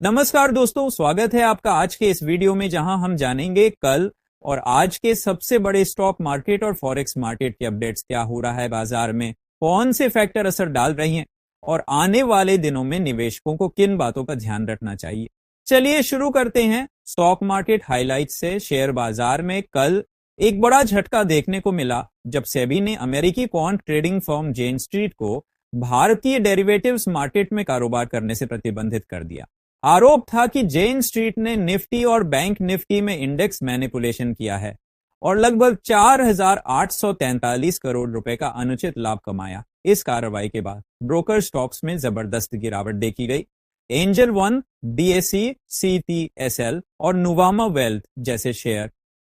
नमस्कार दोस्तों, स्वागत है आपका आज के इस वीडियो में जहां हम जानेंगे कल और आज के सबसे बड़े स्टॉक मार्केट और फॉरेक्स मार्केट के अपडेट्स। क्या हो रहा है बाजार में, कौन से फैक्टर असर डाल रही हैं और आने वाले दिनों में निवेशकों को किन बातों का ध्यान रखना चाहिए। चलिए शुरू करते हैं स्टॉक मार्केट हाइलाइट से। शेयर बाजार में कल एक बड़ा झटका देखने को मिला जब सेबी ने अमेरिकी क्वांट ट्रेडिंग फर्म जेन स्ट्रीट को भारतीय डेरिवेटिव्स मार्केट में कारोबार करने से प्रतिबंधित कर दिया। आरोप था कि जेन स्ट्रीट ने निफ्टी और बैंक निफ्टी में इंडेक्स मैनिपुलेशन किया है और लगभग 4,843 करोड़ रुपए का अनुचित लाभ कमाया। इस कार्रवाई के बाद ब्रोकर स्टॉक्स में जबरदस्त गिरावट देखी गई। एंजल वन, डीएसई, सीटीएसएल और नुवामा वेल्थ जैसे शेयर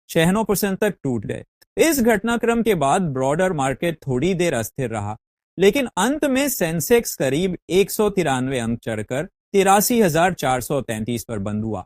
6% तक टूट गए। इस घटनाक्रम के बाद ब्रॉडर मार्केट थोड़ी देर अस्थिर रहा, लेकिन अंत में सेंसेक्स करीब 193 अंक चढ़कर 83,433 पर बंद हुआ।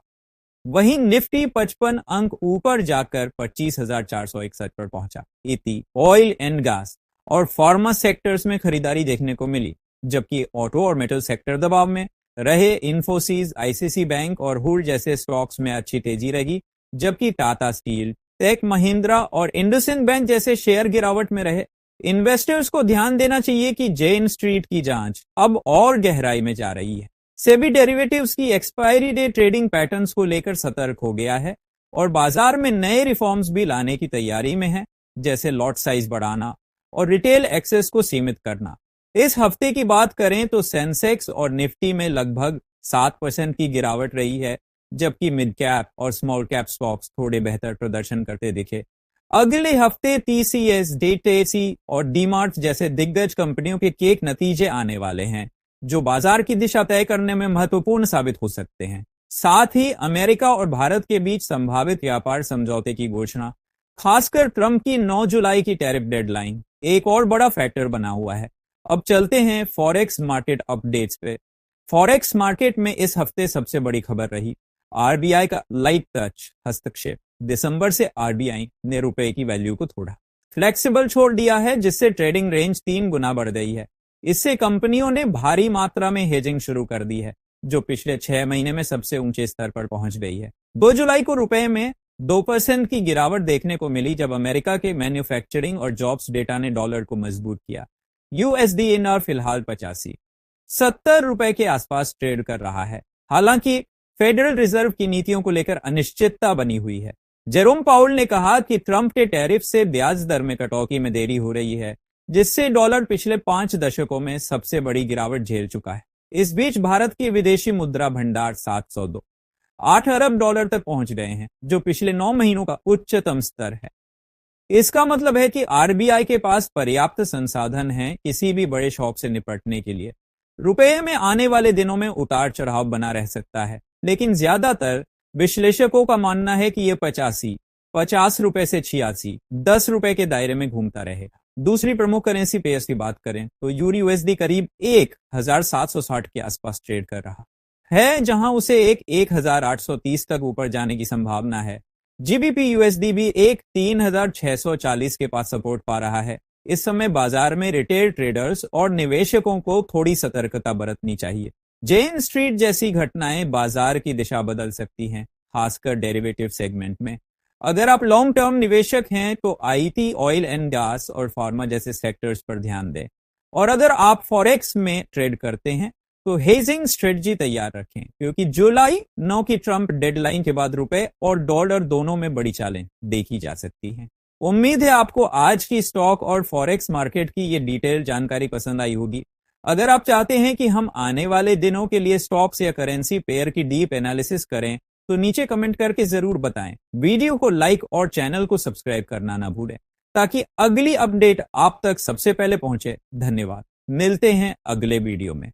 वहीं निफ्टी 55 अंक ऊपर जाकर 25,461 पर पहुंचा। इति ऑयल एंड गैस और फार्मा सेक्टर्स में खरीदारी देखने को मिली, जबकि ऑटो और मेटल सेक्टर दबाव में रहे। इन्फोसिस, आईसीसी बैंक और हुड जैसे स्टॉक्स में अच्छी तेजी रही, जबकि टाटा स्टील, टेक महिंद्रा और इंडसइंड बैंक जैसे शेयर गिरावट में रहे। इन्वेस्टर्स को ध्यान देना चाहिए कि जेन स्ट्रीट की जांच अब और गहराई में जा रही है। सेबी डेरिवेटिव्स की एक्सपायरी डे ट्रेडिंग पैटर्न्स को लेकर सतर्क हो गया है और बाजार में नए रिफॉर्म्स भी लाने की तैयारी में है, जैसे लॉट साइज बढ़ाना और रिटेल एक्सेस को सीमित करना। इस हफ्ते की बात करें तो सेंसेक्स और निफ्टी में लगभग 7% की गिरावट रही है, जबकि मिड कैप और स्मॉल कैप स्टॉक्स थोड़े बेहतर प्रदर्शन करते दिखे। अगले हफ्ते टीसीएस, डेटेसी और डीमार्ट जैसे दिग्गज कंपनियों के केक नतीजे आने वाले हैं, जो बाजार की दिशा तय करने में महत्वपूर्ण साबित हो सकते हैं। साथ ही अमेरिका और भारत के बीच संभावित व्यापार समझौते की घोषणा, खासकर ट्रंप की 9 जुलाई की टैरिफ डेडलाइन, एक और बड़ा फैक्टर बना हुआ है। अब चलते हैं फॉरेक्स मार्केट अपडेट्स पे। फॉरेक्स मार्केट में इस हफ्ते सबसे बड़ी खबर रही आरबीआई का लाइट टच हस्तक्षेप। दिसंबर से आरबीआई ने रुपए की वैल्यू को थोड़ा फ्लेक्सिबल छोड़ दिया है, जिससे ट्रेडिंग रेंज 3 गुना बढ़ गई है। इससे कंपनियों ने भारी मात्रा में हेजिंग शुरू कर दी है, जो पिछले 6 महीने में सबसे ऊंचे स्तर पर पहुंच गई है। 2 जुलाई को रुपए में 2% की गिरावट देखने को मिली, जब अमेरिका के मैन्युफैक्चरिंग और जॉब्स डेटा ने डॉलर को मजबूत किया। यूएसडीएनआर फिलहाल 85-70 रुपए के आसपास ट्रेड कर रहा है। हालांकि फेडरल रिजर्व की नीतियों को लेकर अनिश्चितता बनी हुई है। जेरोम पाउल ने कहा कि ट्रंप के टैरिफ से ब्याज दर में कटौती में देरी हो रही है, जिससे डॉलर पिछले 5 दशकों में सबसे बड़ी गिरावट झेल चुका है। इस बीच भारत की विदेशी मुद्रा भंडार 8 अरब डॉलर तक पहुंच गए हैं, जो पिछले 9 महीनों का उच्चतम स्तर है। इसका मतलब है कि आरबीआई के पास पर्याप्त संसाधन हैं किसी भी बड़े शॉक से निपटने के लिए। रुपये में आने वाले दिनों में उतार चढ़ाव बना रह सकता है, लेकिन ज्यादातर विश्लेषकों का मानना है कि यह 50 रुपए से 86, 10 रुपए के दायरे में घूमता रहेगा। दूसरी प्रमुख करेंसी पेयर्स की बात करें तो यूएसडी करीब 1,760 के आसपास ट्रेड कर रहा है, जहां उसे 1,830 तक ऊपर जाने की संभावना है। जीबीपी यूएसडी भी 3,640 के पास सपोर्ट पा रहा है। इस समय बाजार में रिटेल ट्रेडर्स और निवेशकों को थोड़ी सतर्कता बरतनी चाहिए। जेन स्ट्रीट जैसी घटनाएं बाजार की दिशा बदल सकती हैं, खासकर डेरिवेटिव सेगमेंट में। अगर आप लॉन्ग टर्म निवेशक हैं तो आईटी, ऑयल एंड गैस और फार्मा जैसे सेक्टर्स पर ध्यान दें, और अगर आप फॉरेक्स में ट्रेड करते हैं तो हेजिंग स्ट्रेटजी तैयार रखें, क्योंकि जुलाई 9 की ट्रंप डेडलाइन के बाद रुपए और डॉलर दोनों में बड़ी चालें देखी जा सकती हैं। उम्मीद है आपको आज की स्टॉक और फॉरेक्स मार्केट की ये डिटेल जानकारी पसंद आई होगी। अगर आप चाहते हैं कि हम आने वाले दिनों के लिए स्टॉक्स या करेंसी पेयर की डीप एनालिसिस करें तो नीचे कमेंट करके जरूर बताएं। वीडियो को लाइक और चैनल को सब्सक्राइब करना ना भूलें, ताकि अगली अपडेट आप तक सबसे पहले पहुंचे। धन्यवाद, मिलते हैं अगले वीडियो में।